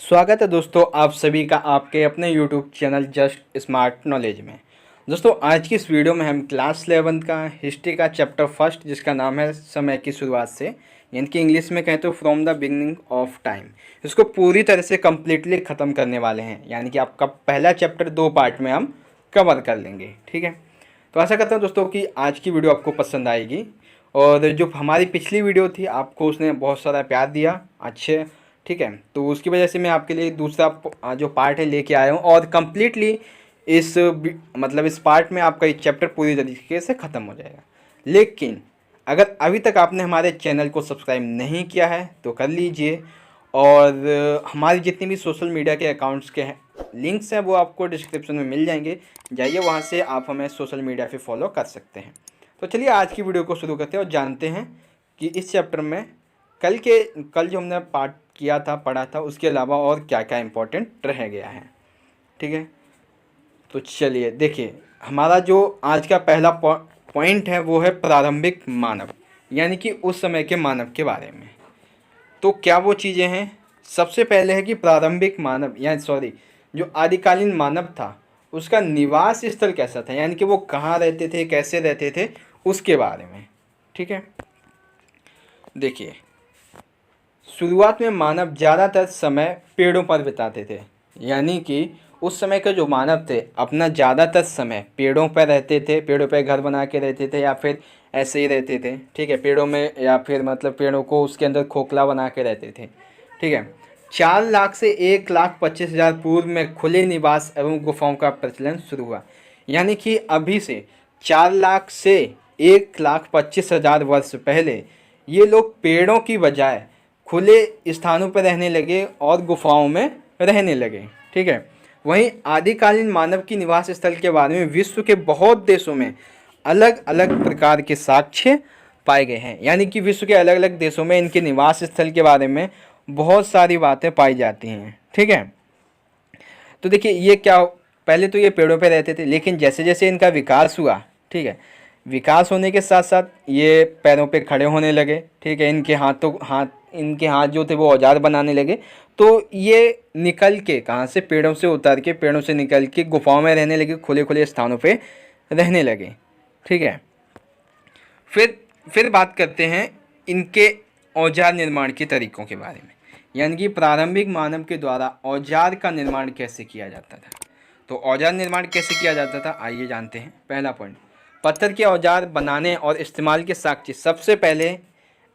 स्वागत है दोस्तों आप सभी का आपके अपने YouTube channel just smart knowledge में। दोस्तों आज की इस वीडियो में हम क्लास 11 का हिस्ट्री का चैप्टर फर्स्ट जिसका नाम है समय की शुरुआत से, यानी कि इंग्लिश में कहें तो from the beginning of time, इसको पूरी तरह से कम्प्लीटली ख़त्म करने वाले हैं। यानी कि आपका पहला चैप्टर 2 पार्ट में हम कवर कर लेंगे। ठीक है, तो आशा करता हूँ दोस्तों कि आज की वीडियो आपको पसंद आएगी। और जो हमारी पिछली वीडियो थी आपको उसने बहुत सारा प्यार दिया, अच्छे। ठीक है, तो उसकी वजह से मैं आपके लिए दूसरा जो पार्ट है लेके आया हूँ और कम्प्लीटली इस पार्ट में आपका एक चैप्टर पूरी तरीके से ख़त्म हो जाएगा। लेकिन अगर अभी तक आपने हमारे चैनल को सब्सक्राइब नहीं किया है तो कर लीजिए। और हमारी जितनी भी सोशल मीडिया के अकाउंट्स के लिंक्स हैं वो आपको डिस्क्रिप्शन में मिल जाएंगे, जाइए वहाँ से आप हमें सोशल मीडिया पे फॉलो कर सकते हैं। तो चलिए आज की वीडियो को शुरू करते हैं और जानते हैं कि इस चैप्टर में कल जो हमने पार्ट किया था, पढ़ा था, उसके अलावा और क्या क्या इम्पोर्टेंट रह गया है। ठीक है, तो चलिए देखिए, हमारा जो आज का पहला पॉइंट है वो है प्रारंभिक मानव, यानी कि उस समय के मानव के बारे में। तो क्या वो चीज़ें हैं? सबसे पहले है कि प्रारंभिक मानव जो आदिकालीन मानव था उसका निवास स्थल कैसा था, यानी कि वो कहाँ रहते थे, कैसे रहते थे, उसके बारे में। ठीक है, देखिए शुरुआत में मानव ज़्यादातर समय पेड़ों पर बिताते थे, यानी कि उस समय के जो मानव थे अपना ज़्यादातर समय पेड़ों पर रहते थे, पेड़ों पर घर बना के रहते थे या फिर ऐसे ही रहते थे। ठीक है, पेड़ों में या फिर मतलब पेड़ों को उसके अंदर खोखला बना के रहते थे। ठीक है, 4 लाख से 1,25,000 पूर्व में खुले निवास एवं गुफाओं का प्रचलन शुरू हुआ। यानी कि अभी से 4 लाख से 1,25,000 वर्ष पहले ये लोग पेड़ों की बजाय खुले स्थानों पर रहने लगे और गुफाओं में रहने लगे। ठीक है, वहीं आदिकालीन मानव की निवास स्थल के बारे में विश्व के बहुत देशों में अलग अलग प्रकार के साक्ष्य पाए गए हैं। यानी कि विश्व के अलग अलग देशों में इनके निवास स्थल के बारे में बहुत सारी बातें पाई जाती हैं। ठीक है, तो देखिए ये क्या, पहले तो ये पेड़ों पे रहते थे, लेकिन जैसे जैसे इनका विकास हुआ, ठीक है, विकास होने के साथ साथ ये पैरों पे खड़े होने लगे। ठीक है, इनके हाथ जो थे वो औजार बनाने लगे। तो ये निकल के कहाँ से, पेड़ों से उतर के, पेड़ों से निकल के गुफाओं में रहने लगे, खुले खुले स्थानों पे रहने लगे। ठीक है, फिर बात करते हैं इनके औजार निर्माण के तरीकों के बारे में, यानी कि प्रारंभिक मानव के द्वारा औजार का निर्माण कैसे किया जाता था। तो औजार निर्माण कैसे किया जाता था आइए जानते हैं। पहला पॉइंट, पत्थर के औजार बनाने और इस्तेमाल के साक्ष्य सबसे पहले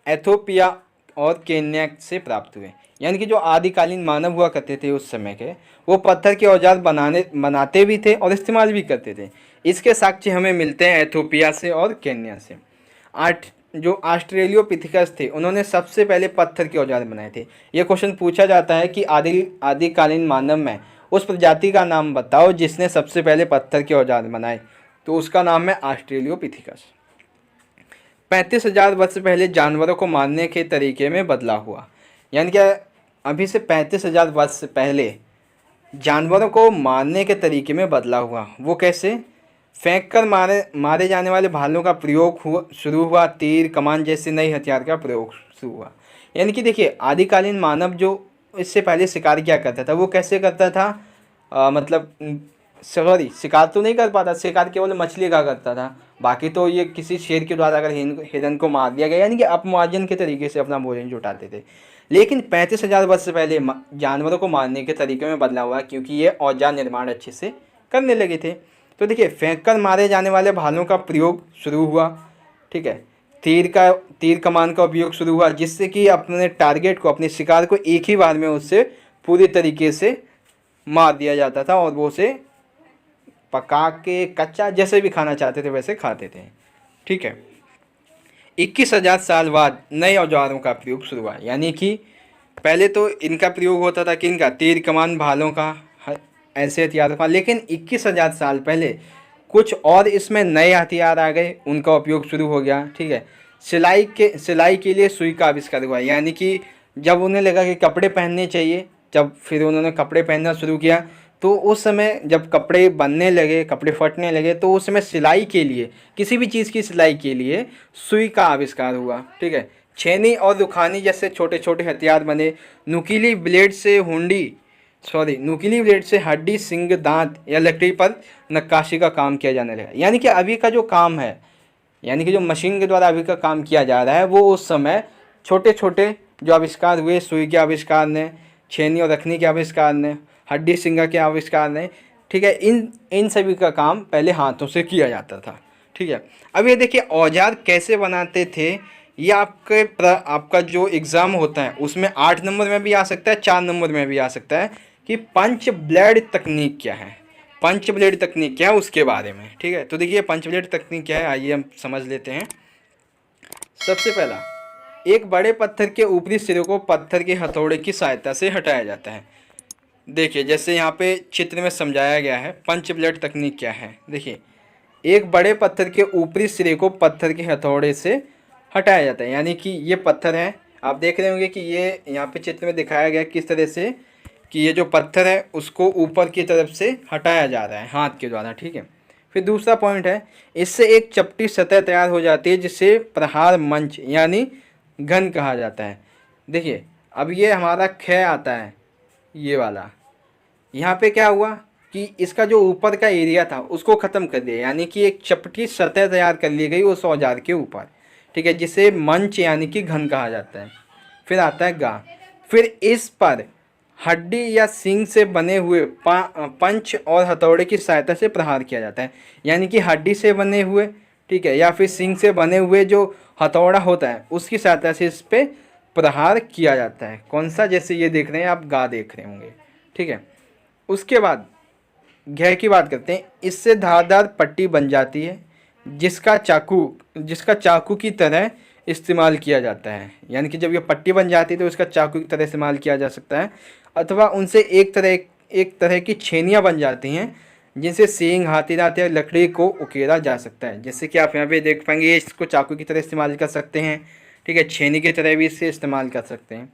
एथोपिया और केन्या से प्राप्त हुए। यानी कि जो आदिकालीन मानव हुआ करते थे उस समय के, वो पत्थर के औजार बनाते भी थे और इस्तेमाल भी करते थे। इसके साक्ष्य हमें मिलते हैं एथोपिया से और केन्या से। जो ऑस्ट्रेलियोपिथेकस थे उन्होंने सबसे पहले पत्थर के औजार बनाए थे। ये क्वेश्चन पूछा जाता है कि आदिकालीन मानव में उस प्रजाति का नाम बताओ जिसने सबसे पहले पत्थर के औजार बनाए, तो उसका नाम है ऑस्ट्रेलियोपिथेकस। 35,000 वर्ष पहले जानवरों को मारने के तरीके में बदलाव हुआ। यानी कि अभी से 35,000 वर्ष पहले जानवरों को मारने के तरीके में बदलाव हुआ। वो कैसे? फेंक कर मारे जाने वाले भालों का प्रयोग शुरू हुआ, तीर कमान जैसे नए हथियार का प्रयोग शुरू हुआ। यानी कि देखिए आदिकालीन मानव जो इससे पहले शिकार क्या करता था, वो कैसे करता था, शिकार तो नहीं कर पाता, शिकार केवल मछली का करता था। बाकी तो ये किसी शेर के द्वारा अगर हिरन को मार दिया गया, यानी कि अपमार्जन के तरीके से अपना भोजन जुटाते थे। लेकिन 35,000 वर्ष पहले जानवरों को मारने के तरीके में बदलाव हुआ, क्योंकि ये औजार निर्माण अच्छे से करने लगे थे। तो देखिए फेंक कर मारे जाने वाले भालों का प्रयोग शुरू हुआ। ठीक है, तीर कमान का उपयोग शुरू हुआ, जिससे कि अपने टारगेट को, अपने शिकार को एक ही बार में उससे पूरी तरीके से मार दिया जाता था और वो उसे पका के कच्चा जैसे भी खाना चाहते थे वैसे खाते थे। ठीक है, 21,000 साल बाद नए औजारों का प्रयोग शुरू हुआ। यानी कि पहले तो इनका प्रयोग होता था कि इनका तीर कमान भालों का ऐसे हथियारों का, लेकिन 21,000 साल पहले कुछ और इसमें नए हथियार आ गए, उनका उपयोग शुरू हो गया। ठीक है, सिलाई के लिए सुई का आविष्कार हुआ। यानी कि जब उन्हें लगा कि कपड़े पहनने चाहिए, जब फिर उन्होंने कपड़े पहनना शुरू किया, तो उस समय जब कपड़े बनने लगे, कपड़े फटने लगे, तो उस समय सिलाई के लिए, किसी भी चीज़ की सिलाई के लिए सुई का आविष्कार हुआ। ठीक है, छेनी और रुखानी जैसे छोटे छोटे हथियार बने। नुकीली ब्लेड से हड्डी, सिंग, दांत या लकड़ी पर नक्काशी का काम किया जाने लगा। यानी कि अभी का जो काम है, यानी कि जो मशीन के द्वारा अभी का काम किया जा रहा है, वो उस समय छोटे छोटे जो आविष्कार हुए, सुई के आविष्कार ने, छेनी और रखनी के आविष्कार ने, हड्डी सिंगा के आविष्कार ने, ठीक है, इन सभी का काम पहले हाथों से किया जाता था। ठीक है, अब ये देखिए औजार कैसे बनाते थे। ये आपका जो एग्ज़ाम होता है उसमें 8 नंबर में भी आ सकता है, 4 नंबर में भी आ सकता है कि पंच ब्लेड तकनीक क्या है। पंच ब्लेड तकनीक क्या है उसके बारे में। ठीक है, तो देखिए पंच ब्लेड तकनीक क्या है, आइए हम समझ लेते हैं। सबसे पहला, एक बड़े पत्थर के ऊपरी सिरे को पत्थर के हथौड़े की सहायता से हटाया जाता है। देखिए जैसे यहाँ पे चित्र में समझाया गया है पंच ब्लेड तकनीक क्या है। देखिए एक बड़े पत्थर के ऊपरी सिरे को पत्थर के हथौड़े से हटाया जाता है। यानी कि ये पत्थर है, आप देख रहे होंगे कि ये यहाँ पे चित्र में दिखाया गया किस तरह से कि ये जो पत्थर है उसको ऊपर की तरफ से हटाया जा रहा है हाथ के द्वारा। ठीक है, फिर दूसरा पॉइंट है, इससे एक चपटी सतह तैयार हो जाती है जिसे प्रहार मंच यानी घन कहा जाता है। देखिए अब ये हमारा ख आता है, ये वाला, यहाँ पे क्या हुआ कि इसका जो ऊपर का एरिया था उसको ख़त्म कर दिया, यानी कि एक चपटी सतह तैयार कर ली गई उस औजार के ऊपर। ठीक है, जिसे मंच यानी कि घन कहा जाता है। फिर आता है गा, फिर इस पर हड्डी या सींग से बने हुए पंच और हथौड़े की सहायता से प्रहार किया जाता है। यानी कि हड्डी से बने हुए, ठीक है, या फिर सींग से बने हुए जो हथौड़ा होता है उसकी सहायता से इस पर प्रहार किया जाता है। कौन सा, जैसे ये देख रहे हैं आप, गा देख रहे होंगे। ठीक है, उसके बाद घ की बात करते हैं। इससे धारदार पट्टी बन जाती है जिसका चाकू की तरह इस्तेमाल किया जाता है। यानी कि जब ये पट्टी बन जाती है तो इसका चाकू की तरह इस्तेमाल किया जा सकता है। अथवा उनसे एक तरह की छेनियाँ बन जाती हैं जिनसे सींग, हाथी दांत या लकड़ी को उकेरा जा सकता है। जैसे कि आप यहाँ पे देख पाएंगे, ये इसको चाकू की तरह इस्तेमाल कर सकते हैं। ठीक है, छेनी की तरह भी इससे इस्तेमाल कर सकते हैं।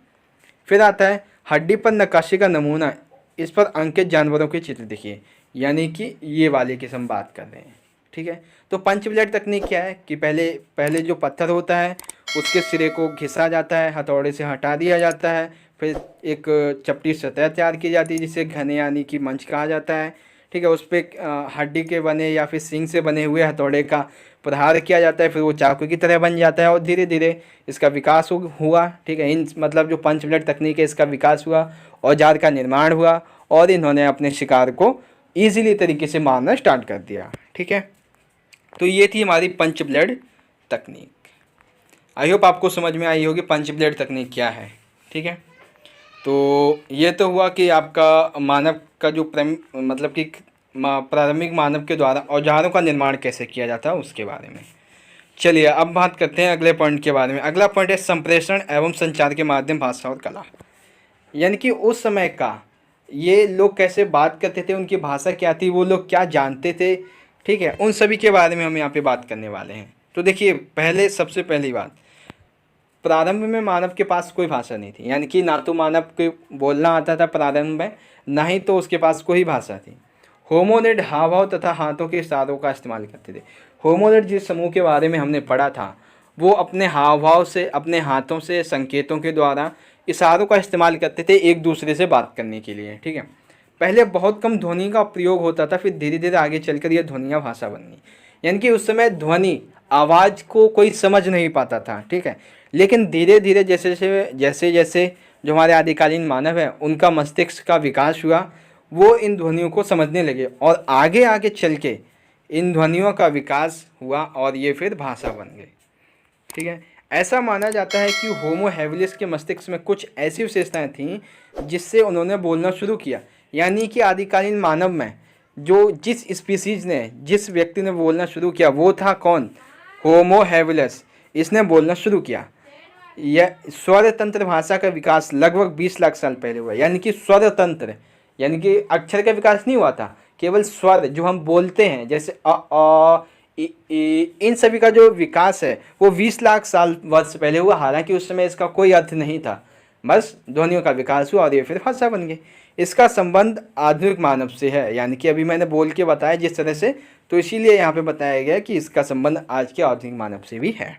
फिर आता है हड्डी पर नक्काशी का नमूना, इस पर अंकित जानवरों के चित्र देखिए। यानी कि ये वाले की हम बात कर रहे हैं। ठीक है, तो पंच ब्लेड तकनीक क्या है कि पहले जो पत्थर होता है उसके सिरे को घिसा जाता है, हथौड़े से हटा दिया जाता है, फिर एक चपटी सतह तैयार की जाती है जिसे घने यानी कि मंच कहा जाता है। ठीक है, उस पर हड्डी के बने या फिर सींग से बने हुए हथौड़े का प्रहार किया जाता है, फिर वो चाकू की तरह बन जाता है और धीरे धीरे इसका विकास हुआ। ठीक है, इन मतलब जो पंच ब्लेड तकनीक है इसका विकास हुआ, औजार का निर्माण हुआ और इन्होंने अपने शिकार को ईजिली तरीके से मारना स्टार्ट कर दिया। ठीक है, तो ये थी हमारी पंच ब्लेड तकनीक। आई होप आपको समझ में आई होगी पंच ब्लेड तकनीक क्या है। ठीक है, तो ये तो हुआ कि आपका मानव का जो मतलब कि प्रारंभिक मानव के द्वारा औजारों का निर्माण कैसे किया जाता है उसके बारे में। चलिए अब बात करते हैं अगले पॉइंट के बारे में। अगला पॉइंट है संप्रेषण एवं संचार के माध्यम, भाषा और कला। यानी कि उस समय का ये लोग कैसे बात करते थे, उनकी भाषा क्या थी, वो लोग क्या जानते थे। ठीक है, उन सभी के बारे में हम यहाँ पे बात करने वाले हैं। तो देखिए सबसे पहली बात, प्रारंभ में मानव के पास कोई भाषा नहीं थी। यानी कि ना तो मानव को बोलना आता था प्रारंभ में, ना ही तो उसके पास कोई भाषा थी। होमोनिड हाव भाव तथा हाथों के इशारों का इस्तेमाल करते थे। होमोनिड जिस समूह के बारे में हमने पढ़ा था वो अपने हाव भाव से, अपने हाथों से, संकेतों के द्वारा, इशारों का इस्तेमाल करते थे एक दूसरे से बात करने के लिए। ठीक है, पहले बहुत कम ध्वनि का प्रयोग होता था, फिर धीरे धीरे आगे चलकर यह ध्वनियाँ भाषा बन गई। यानी कि उस समय ध्वनि आवाज़ को कोई समझ नहीं पाता था। ठीक है, लेकिन धीरे धीरे जैसे जैसे जो हमारे आदिकालीन मानव है उनका मस्तिष्क का विकास हुआ, वो इन ध्वनियों को समझने लगे और आगे आगे चल के इन ध्वनियों का विकास हुआ और ये फिर भाषा बन गई। ठीक है, ऐसा माना जाता है कि होमो हैबिलिस के मस्तिष्क में कुछ ऐसी विशेषताएं थीं जिससे उन्होंने बोलना शुरू किया। यानी कि आदिकालीन मानव में जिस स्पीसीज ने, जिस व्यक्ति ने बोलना शुरू किया वो था कौन, होमो हैबिलिस। इसने बोलना शुरू किया। यह स्वर तंत्र भाषा का विकास लगभग 20 लाख साल पहले हुआ। यानी कि स्वर तंत्र, यानी कि अक्षर का विकास नहीं हुआ था, केवल स्वर जो हम बोलते हैं जैसे अ इन सभी का जो विकास है वो 20 लाख वर्ष पहले हुआ। हालांकि उस समय इसका कोई अर्थ नहीं था, बस ध्वनियों का विकास हुआ और ये फिर भाषा बन गई। इसका संबंध आधुनिक मानव से है। यानी कि अभी मैंने बोल के बताया जिस तरह से, तो इसीलिए यहाँ पे बताया गया कि इसका संबंध आज के आधुनिक मानव से भी है।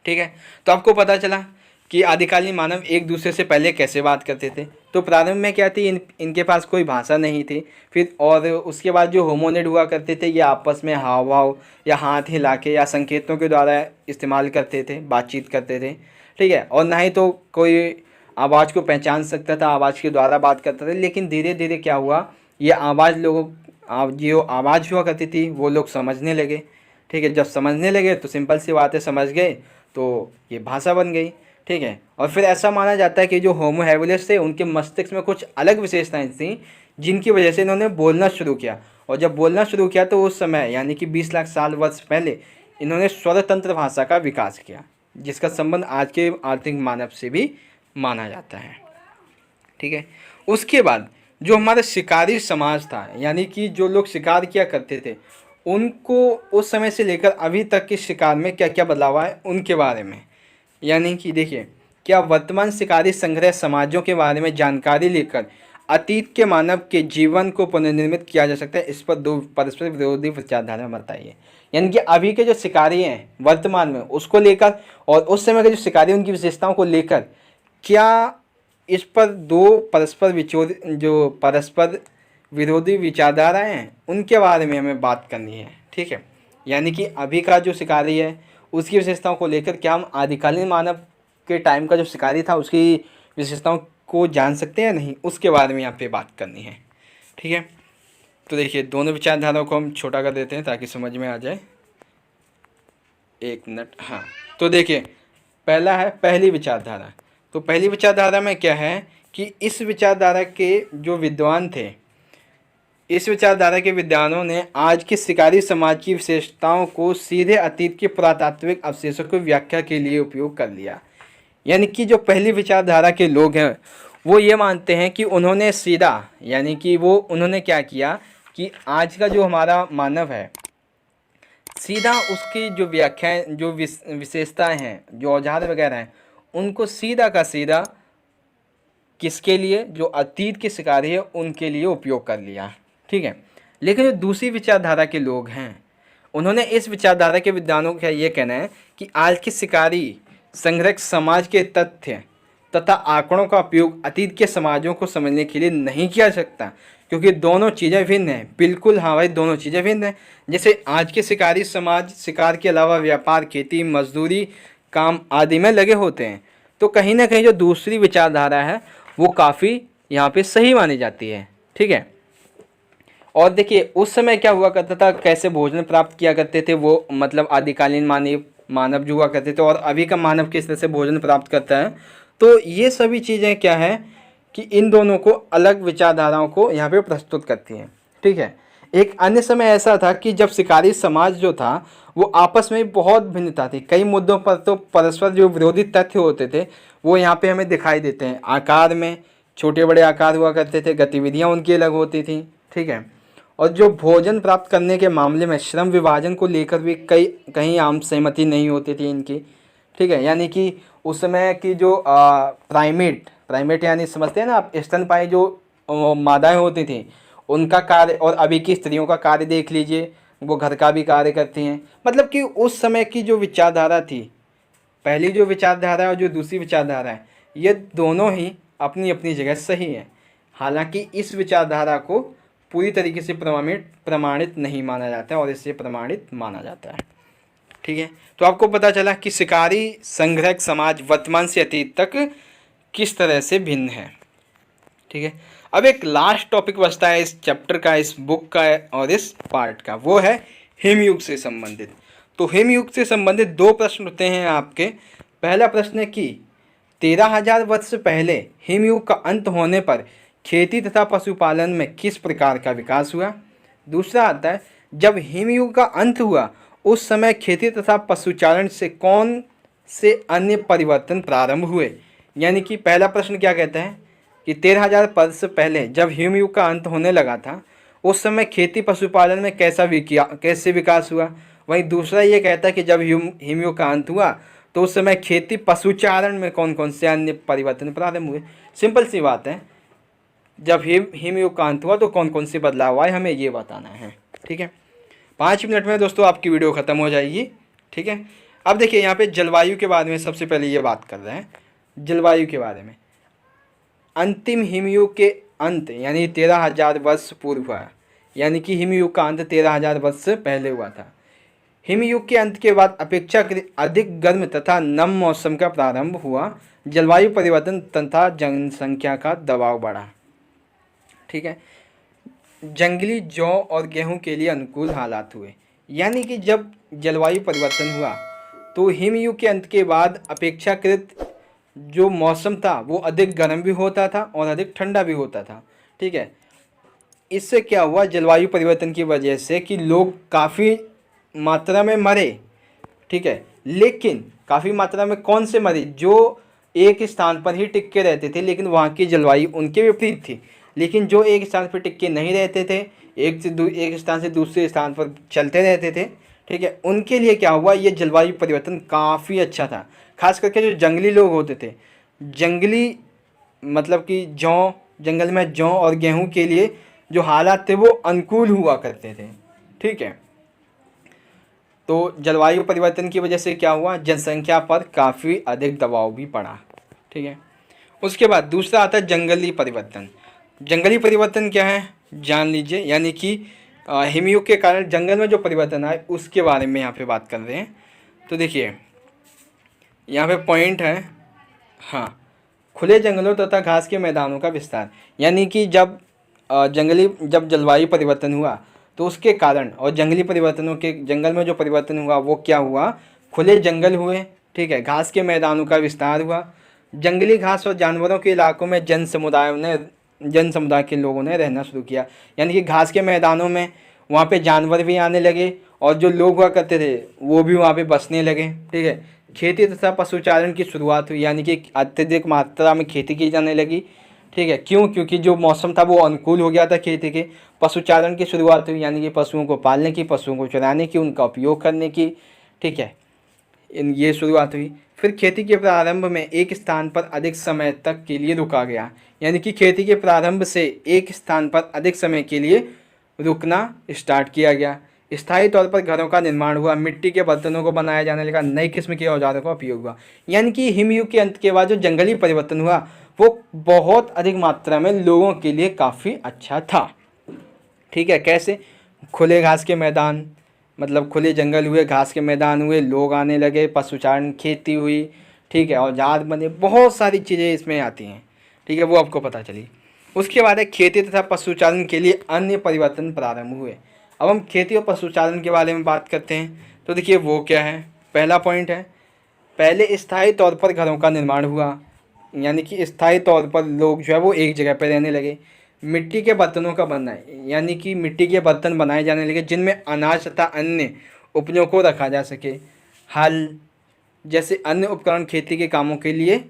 ठीक है। तो आपको पता चला कि आदिकालीन मानव एक दूसरे से पहले कैसे बात करते थे। तो प्रारंभ में क्या थी, इनके पास कोई भाषा नहीं थी। फिर और उसके बाद जो होमोनिड हुआ करते थे, ये आपस में हाव भाव या हाथ हिला के या संकेतों के द्वारा इस्तेमाल करते थे, बातचीत करते थे। ठीक है। और ना ही तो कोई आवाज़ को पहचान सकता था, आवाज़ के द्वारा बात करता था। लेकिन धीरे धीरे क्या हुआ, ये आवाज़ जो आवाज़ हुआ करती थी वो लोग समझने लगे। ठीक है। जब समझने लगे तो सिंपल सी बातें समझ गए तो ये भाषा बन गई। ठीक है। और फिर ऐसा माना जाता है कि जो होमो हैबिलिस थे उनके मस्तिष्क में कुछ अलग विशेषताएं थीं जिनकी वजह से इन्होंने बोलना शुरू किया। और जब बोलना शुरू किया तो उस समय यानी कि 20 लाख साल वर्ष पहले इन्होंने स्वरतंत्र भाषा का विकास किया, जिसका संबंध आज के आधुनिक मानव से भी माना जाता है। ठीक है। उसके बाद जो हमारा शिकारी समाज था, यानी कि जो लोग शिकार किया करते थे, उनको उस समय से लेकर अभी तक के शिकार में क्या क्या बदलाव आए उनके बारे में, यानी कि देखिए, क्या वर्तमान शिकारी संग्रह समाजों के बारे में जानकारी लेकर अतीत के मानव के जीवन को पुनर्निर्मित किया जा सकता है। इस पर दो परस्पर विरोधी विचारधारा बताइए। यानी कि अभी के जो शिकारी हैं वर्तमान में उसको लेकर और उस समय के जो शिकारी उनकी विशेषताओं को लेकर, क्या इस पर दो परस्पर विरोधी विचारधाराएं हैं उनके बारे में हमें बात करनी है। ठीक है। यानी कि अभी का जो शिकारी है उसकी विशेषताओं को लेकर क्या हम आदिकालीन मानव के टाइम का जो शिकारी था उसकी विशेषताओं को जान सकते हैं या नहीं, उसके बारे में यहाँ पे बात करनी है। ठीक है। तो देखिए, दोनों विचारधाराओं को हम छोटा कर देते हैं ताकि समझ में आ जाए। एक मिनट। हाँ, तो देखिए, पहला है पहली विचारधारा। तो पहली विचारधारा में क्या है कि इस विचारधारा के जो विद्वान थे, इस विचारधारा के विद्वानों ने आज के शिकारी समाज की विशेषताओं को सीधे अतीत के पुरातात्विक अवशेषों की व्याख्या के लिए उपयोग कर लिया। यानी कि जो पहली विचारधारा के लोग हैं वो ये मानते हैं कि उन्होंने सीधा, यानी कि उन्होंने क्या किया कि आज का जो हमारा मानव है, सीधा उसकी जो व्याख्याएं, जो विशेषताएं हैं, जो औजार वगैरह हैं, उनको सीधा का सीधा किसके लिए, जो अतीत के शिकारी है उनके लिए उपयोग कर लिया। ठीक है। लेकिन जो दूसरी विचारधारा के लोग हैं, उन्होंने इस विचारधारा के विद्वानों का ये कहना है कि आज के शिकारी संग्रह समाज के तथ्य तथा आंकड़ों का उपयोग अतीत के समाजों को समझने के लिए नहीं किया जा सकता, क्योंकि दोनों चीज़ें भिन्न हैं। बिल्कुल हाँ भाई, दोनों चीज़ें भिन्न हैं। जैसे आज के शिकारी समाज शिकार के अलावा व्यापार, खेती, मजदूरी, काम आदि में लगे होते हैं, तो कहीं ना कहीं जो दूसरी विचारधारा है वो काफ़ी यहाँ पे सही मानी जाती है। ठीक है। और देखिए, उस समय क्या हुआ करता था, कैसे भोजन प्राप्त किया करते थे वो, मतलब आदिकालीन मानव जो हुआ करते थे, और अभी का मानव किस तरह से भोजन प्राप्त करता है। तो ये सभी चीज़ें क्या है कि इन दोनों को अलग विचारधाराओं को यहाँ पे प्रस्तुत करती हैं। ठीक है। एक अन्य समय ऐसा था कि जब शिकारी समाज जो था वो आपस में बहुत भिन्नता थी। कई मुद्दों पर तो परस्पर जो विरोधी तथ्य होते थे वो यहाँ पे हमें दिखाई देते हैं। आकार में छोटे बड़े आकार हुआ करते थे, गतिविधियाँ उनकी अलग होती थी। ठीक है। और जो भोजन प्राप्त करने के मामले में श्रम विभाजन को लेकर भी कहीं आम सहमति नहीं होती थी इनकी। ठीक है। यानी कि उस समय की जो प्राइमेट यानी समझते हैं ना आप, स्तनपायी जो मादाएं होती थी उनका कार्य, और अभी की स्त्रियों का कार्य देख लीजिए, वो घर का भी कार्य करती हैं। मतलब कि उस समय की जो विचारधारा थी, पहली जो विचारधारा और जो दूसरी विचारधारा है, ये दोनों ही अपनी अपनी जगह सही है। हालांकि इस विचारधारा को पूरी तरीके से प्रमाणित नहीं माना जाता है और इससे प्रमाणित माना जाता है। ठीक है। तो आपको पता चला कि शिकारी संग्रह समाज वर्तमान से अतीत तक किस तरह से भिन्न है। ठीक है। अब एक लास्ट टॉपिक बचता है इस चैप्टर का, इस बुक का और इस पार्ट का, वो है हिमयुग से संबंधित। तो हिमयुग से संबंधित दो प्रश्न होते हैं आपके। पहला प्रश्न है कि 13,000 वर्ष पहले हिमयुग का अंत होने पर खेती तथा पशुपालन में किस प्रकार का विकास हुआ। दूसरा आता है, जब हिमयुग का अंत हुआ उस समय खेती तथा पशुचारण से कौन से अन्य परिवर्तन प्रारंभ हुए। यानी कि पहला प्रश्न क्या कहता है कि 13,000 वर्ष पहले जब हिमयुग का अंत होने लगा था उस समय खेती पशुपालन में कैसे विकास हुआ। वहीं दूसरा ये कहता है कि जब हिमयुग का अंत हुआ तो उस समय खेती पशुचारण में कौन कौन से अन्य परिवर्तन प्रारंभ हुए। सिंपल सी बात है, जब हिमयुग का अंत हुआ तो कौन कौन से बदलाव आए हमें ये बताना है। ठीक है। 5 मिनट में दोस्तों आपकी वीडियो ख़त्म हो जाएगी। ठीक है। अब देखिए यहाँ पे जलवायु के बारे में सबसे पहले ये बात कर रहे हैं, जलवायु के बारे में। अंतिम हिमयुग के अंत यानी 13,000 वर्ष पूर्व हुआ, यानी कि हिमयुग का अंत 13,000 वर्ष से पहले हुआ था। हिमयुग के अंत के बाद अपेक्षाकृत अधिक गर्म तथा नम मौसम का प्रारंभ हुआ। जलवायु परिवर्तन तथा जनसंख्या का दबाव बढ़ा। ठीक है, जंगली जौ और गेहूं के लिए अनुकूल हालात हुए, यानी कि जब जलवायु परिवर्तन हुआ तो हिमयुग के अंत के बाद अपेक्षाकृत जो मौसम था वो अधिक गर्म भी होता था और अधिक ठंडा भी होता था। ठीक है, इससे क्या हुआ, जलवायु परिवर्तन की वजह से कि लोग काफ़ी मात्रा में मरे। ठीक है, लेकिन काफ़ी मात्रा में कौन से मरे, जो एक स्थान पर ही टिक के रहते थे लेकिन वहाँ की जलवायु उनके विपरीत थी। लेकिन जो एक स्थान पर टिक के नहीं रहते थे, एक स्थान से दूसरे स्थान पर चलते रहते थे, ठीक है, उनके लिए क्या हुआ, ये जलवायु परिवर्तन काफ़ी अच्छा था। खास करके जो जंगली लोग होते थे, जंगली मतलब कि जौ, जंगल में जौ और गेहूं के लिए जो हालात थे वो अनुकूल हुआ करते थे। ठीक है, तो जलवायु परिवर्तन की वजह से क्या हुआ, जनसंख्या पर काफ़ी अधिक दबाव भी पड़ा। ठीक है, उसके बाद दूसरा आता है जंगली परिवर्तन। जंगली परिवर्तन क्या है जान लीजिए, यानी कि हिमयुग के कारण जंगल में जो परिवर्तन आए उसके बारे में यहाँ पे बात कर रहे हैं। तो देखिए यहाँ पे पॉइंट है, हाँ, खुले जंगलों तथा घास के मैदानों का विस्तार। यानी कि जब जब जलवायु परिवर्तन हुआ तो उसके कारण और जंगली परिवर्तनों के, जंगल में जो परिवर्तन हुआ वो क्या हुआ, खुले जंगल हुए। ठीक है, घास के मैदानों का विस्तार हुआ। जंगली घास और जानवरों के इलाकों में जन समुदाय के लोगों ने रहना शुरू किया। यानी कि घास के मैदानों में वहाँ पे जानवर भी आने लगे और जो लोग हुआ करते थे वो भी वहाँ पे बसने लगे। ठीक है, खेती तथा पशुचारण की शुरुआत हुई, यानी कि अत्यधिक मात्रा में खेती की जाने लगी। ठीक है, क्यों, क्योंकि जो मौसम था वो अनुकूल हो गया था खेती के। पशुचारण की शुरुआत हुई, यानी कि पशुओं को पालने की, पशुओं को चराने की, उनका उपयोग करने की। ठीक है, ये शुरुआत हुई। फिर खेती के प्रारंभ में एक स्थान पर अधिक समय तक के लिए रुका गया, यानी कि खेती के प्रारंभ से एक स्थान पर अधिक समय के लिए रुकना स्टार्ट किया गया। स्थायी तौर पर घरों का निर्माण हुआ, मिट्टी के बर्तनों को बनाया जाने लगा, नई किस्म के औजारों का उपयोग हुआ। यानी कि हिमयुग के अंत के बाद जो जंगली परिवर्तन हुआ वो बहुत अधिक मात्रा में लोगों के लिए काफ़ी अच्छा था। ठीक है, कैसे, खुले घास के मैदान, मतलब खुले जंगल हुए, घास के मैदान हुए, लोग आने लगे, पशुचारण, खेती हुई। ठीक है, औजार बने, बहुत सारी चीज़ें इसमें आती हैं। ठीक है, वो आपको पता चली। उसके बाद है खेती तथा पशुचारण के लिए अन्य परिवर्तन प्रारंभ हुए। अब हम खेती और पशुचारण के बारे में बात करते हैं। तो देखिए वो क्या है, पहला पॉइंट है, पहले स्थायी तौर पर घरों का निर्माण हुआ, यानी कि स्थायी तौर पर लोग जो है वो एक जगह पर रहने लगे। मिट्टी के बर्तनों का बनना, यानी कि मिट्टी के बर्तन बनाए जाने लगे जिनमें अनाज तथा अन्य उपजों को रखा जा सके। हल जैसे अन्य उपकरण खेती के कामों के लिए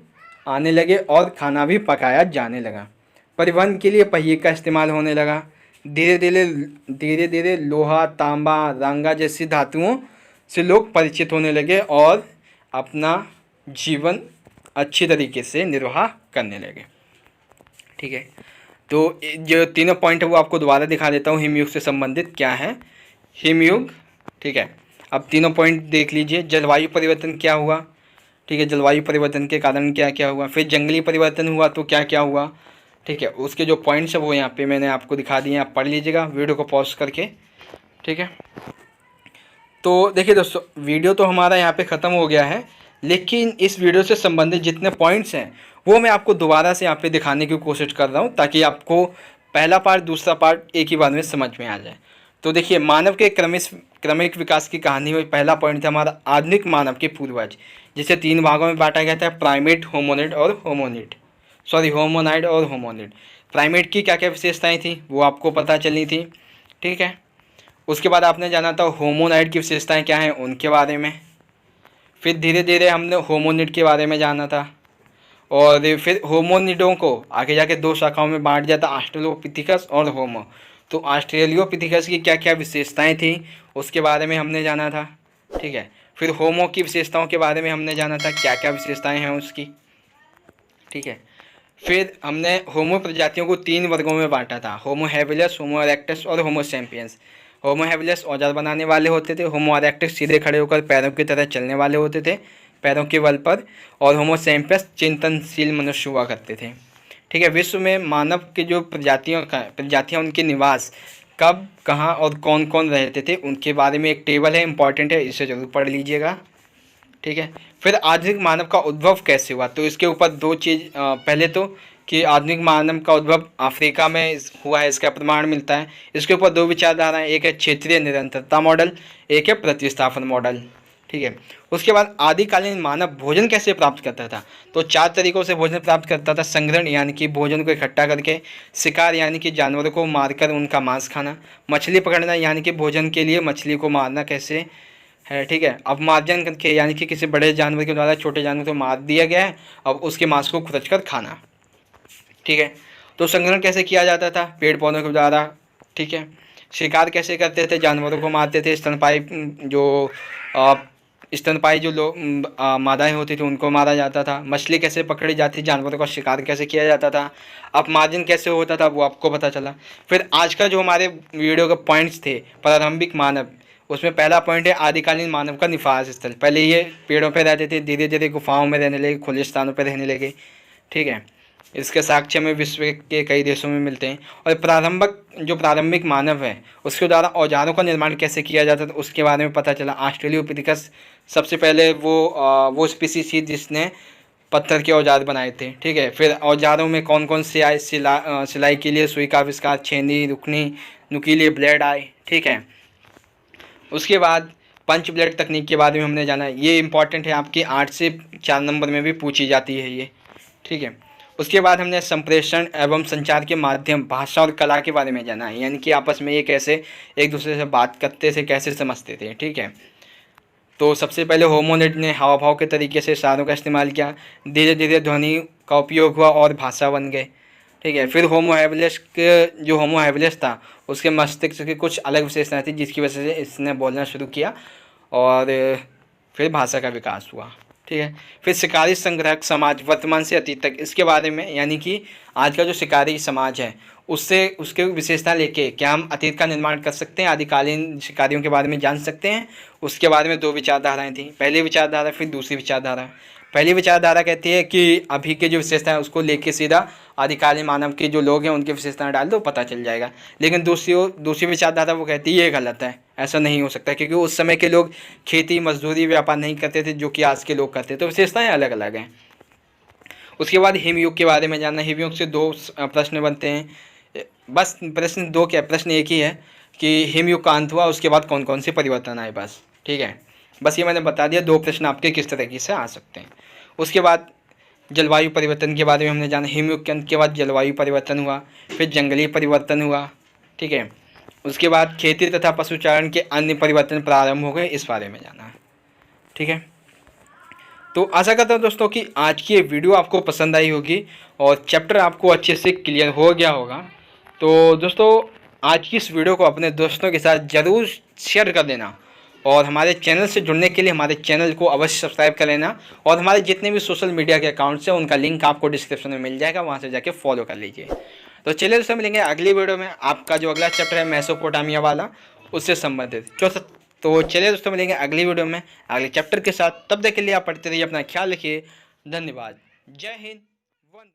आने लगे और खाना भी पकाया जाने लगा। परिवहन के लिए पहिए का इस्तेमाल होने लगा। धीरे धीरे लोहा, तांबा, रांगा जैसी धातुओं से लोग परिचित होने लगे और अपना जीवन अच्छी तरीके से निर्वाह करने लगे। ठीक है, तो जो तीनों पॉइंट है वो आपको दोबारा दिखा देता हूँ, हिमयुग से संबंधित क्या है हिमयुग। ठीक है, अब तीनों पॉइंट देख लीजिए। जलवायु परिवर्तन क्या हुआ, ठीक है, जलवायु परिवर्तन के कारण क्या क्या हुआ। फिर जंगली परिवर्तन हुआ तो क्या क्या हुआ। ठीक है, उसके जो पॉइंट्स है वो यहाँ पे मैंने आपको दिखा दिए, आप पढ़ लीजिएगा वीडियो को पॉज करके। ठीक है, तो देखिए दोस्तों, वीडियो तो हमारा यहाँ पे ख़त्म हो गया है, लेकिन इस वीडियो से संबंधित जितने पॉइंट्स हैं वो मैं आपको दोबारा से यहाँ पे दिखाने की कोशिश कर रहा हूँ ताकि आपको पहला पार्ट दूसरा पार्ट एक ही बार में समझ में आ जाए। तो देखिए, मानव के क्रमिक विकास की कहानी में पहला पॉइंट था हमारा आधुनिक मानव के पूर्वज, जिसे 3 भागों में बांटा गया था, प्राइमेट, होमोनिड और होमोनिड। प्राइमेट की क्या क्या विशेषताएँ थी वो आपको पता चलनी थी। ठीक है, उसके बाद आपने जाना था होमोनाइड की विशेषताएँ क्या हैं उनके बारे में। फिर धीरे धीरे हमने होमोनिड के बारे में जाना था और फिर होमोनिडों को आगे जाके 2 शाखाओं में बांट दिया था, ऑस्ट्रेलोपिथेकस और होमो। तो ऑस्ट्रेलियोपिथेकस की क्या क्या विशेषताएं थी उसके बारे में हमने जाना था। ठीक है, फिर होमो की विशेषताओं के बारे में हमने जाना था, क्या क्या विशेषताएं हैं उसकी। ठीक है, फिर हमने होमो प्रजातियों को 3 वर्गों में बांटा था, होमो हैबिलस, होमो इरेक्टस और होमो सैपियंस। होमो हैबिलिस औजार बनाने वाले होते थे। होमो इरेक्टस सीधे खड़े होकर पैरों की तरह चलने वाले होते थे, पैरों के बल पर। और होमो सैपियंस चिंतनशील मनुष्य हुआ करते थे। ठीक है, विश्व में मानव के जो प्रजातियाँ उनके निवास कब, कहाँ और कौन कौन रहते थे उनके बारे में एक टेबल है, इंपॉर्टेंट है, इसे जरूर पढ़ लीजिएगा। ठीक है, फिर आधुनिक मानव का उद्भव कैसे हुआ, तो इसके ऊपर दो चीज़, पहले तो कि आधुनिक मानव का उद्भव अफ्रीका में हुआ है, इसका प्रमाण मिलता है। इसके ऊपर दो विचारधाराएं, एक है क्षेत्रीय निरंतरता मॉडल, एक है प्रतिस्थापन मॉडल। ठीक है, उसके बाद आदिकालीन मानव भोजन कैसे प्राप्त करता था, तो 4 तरीकों से भोजन प्राप्त करता था। संग्रहण यानी कि भोजन को इकट्ठा करके, शिकार यानी कि जानवरों को मारकर उनका मांस खाना, मछली पकड़ना यानी कि भोजन के लिए मछली को मारना कैसे है। ठीक है, अपमार्जन करके यानी कि किसी बड़े जानवर के द्वारा छोटे जानवर को मार दिया गया है, अब उसके मांस को खुरच कर खाना। ठीक है, तो संग्रहण कैसे किया जाता था, पेड़ पौधों के द्वारा। ठीक है, शिकार कैसे करते थे, जानवरों को मारते थे। स्तनपाई जो लोग मादाएँ होती थी उनको मारा जाता था। मछली कैसे पकड़ी जाती, जानवरों का शिकार कैसे किया जाता था। अपमार्जन कैसे होता था वो आपको पता चला। फिर आज का जो हमारे वीडियो के पॉइंट्स थे, प्रारंभिक मानव, उसमें पहला पॉइंट है आदिकालीन मानव का निवास स्थल। पहले ये पेड़ों पे रहते थे, धीरे धीरे गुफाओं में रहने लगे, खुले स्थानों पे रहने लगे। ठीक है, इसके साक्ष्य में विश्व के कई देशों में मिलते हैं। और प्रारंभिक मानव है उसके द्वारा औजारों का निर्माण कैसे किया जाता था उसके बारे में पता चला। ऑस्ट्रेलियोपिथेकस सबसे पहले वो स्पीसीज थी जिसने पत्थर के औजार बनाए थे। ठीक है, फिर औजारों में कौन कौन से आए, सिलाई के लिए सुई का आविष्कार, छेनी, रुकनी, नुकीले ब्लेड आए। ठीक है, उसके बाद पंच ब्लेड तकनीक के बारे में हमने जाना। ये इंपॉर्टेंट है, आपकी 8 से 4 नंबर में भी पूछी जाती है ये। ठीक है, उसके बाद हमने संप्रेषण एवं संचार के माध्यम, भाषा और कला के बारे में जाना है, यानी कि आपस में ये कैसे एक दूसरे से बात करते थे, कैसे समझते थे। ठीक है, तो सबसे पहले होमोनिड ने हाव भाव के तरीके से इशारों का इस्तेमाल किया, धीरे धीरे ध्वनि का उपयोग हुआ और भाषा बन गए। ठीक है, फिर होमो हैबिलिस था उसके मस्तिष्क की कुछ अलग विशेषताएं थी जिसकी वजह से इसने बोलना शुरू किया और फिर भाषा का विकास हुआ। ठीक है, फिर शिकारी संग्राहक समाज वर्तमान से अतीत तक, इसके बारे में, यानी कि आज का जो शिकारी समाज है उससे उसके विशेषता लेके क्या हम अतीत का निर्माण कर सकते हैं, आदिकालीन शिकारियों के बारे में जान सकते हैं। उसके बारे में दो विचारधाराएं थी, पहली विचारधारा फिर दूसरी विचारधारा। पहली विचारधारा कहती है कि अभी के जो विशेषता है उसको लेके सीधा आदिकालीन मानव के जो लोग हैं उनकी विशेषताएं डाल दो, पता चल जाएगा। लेकिन दूसरी विचारधारा वो कहती है ये गलत है, ऐसा नहीं हो सकता, क्योंकि उस समय के लोग खेती, मजदूरी, व्यापार नहीं करते थे जो कि आज के लोग करते, तो विशेषताएं अलग अलग हैं। उसके बाद हिमयुग के बारे में जानना। हिमयुग से दो प्रश्न बनते हैं, बस प्रश्न दो क्या, प्रश्न एक ही है कि हिमयुग का अंत हुआ उसके बाद कौन कौन से परिवर्तन आए, बस। ठीक है, बस ये मैंने बता दिया, दो प्रश्न आपके किस तरीके से आ सकते हैं। उसके बाद जलवायु परिवर्तन के बारे में हमने जाना। हिमयुग के अंत के बाद जलवायु परिवर्तन हुआ, फिर जंगली परिवर्तन हुआ। ठीक है, उसके बाद खेती तथा पशुचारण के अन्य परिवर्तन प्रारंभ हो गए, इस बारे में जाना। ठीक है, तो आशा करता हूँ दोस्तों कि आज की ये वीडियो आपको पसंद आई होगी और चैप्टर आपको अच्छे से क्लियर हो गया होगा। तो दोस्तों आज की इस वीडियो को अपने दोस्तों के साथ ज़रूर शेयर कर देना और हमारे चैनल से जुड़ने के लिए हमारे चैनल को अवश्य सब्सक्राइब कर लेना। और हमारे जितने भी सोशल मीडिया के अकाउंट्स हैं उनका लिंक आपको डिस्क्रिप्शन में मिल जाएगा, वहाँ से जाके फॉलो कर लीजिए। तो चलिए दोस्तों मिलेंगे अगली वीडियो में, आपका जो अगला चैप्टर है मेसोपोटामिया वाला, उससे संबंधित। तो चलिए दोस्तों मिलेंगे अगली वीडियो में अगले चैप्टर के साथ। तब तक के लिए आप पढ़ते रहिए, अपना ख्याल रखिए। धन्यवाद। जय हिंद। वंदे।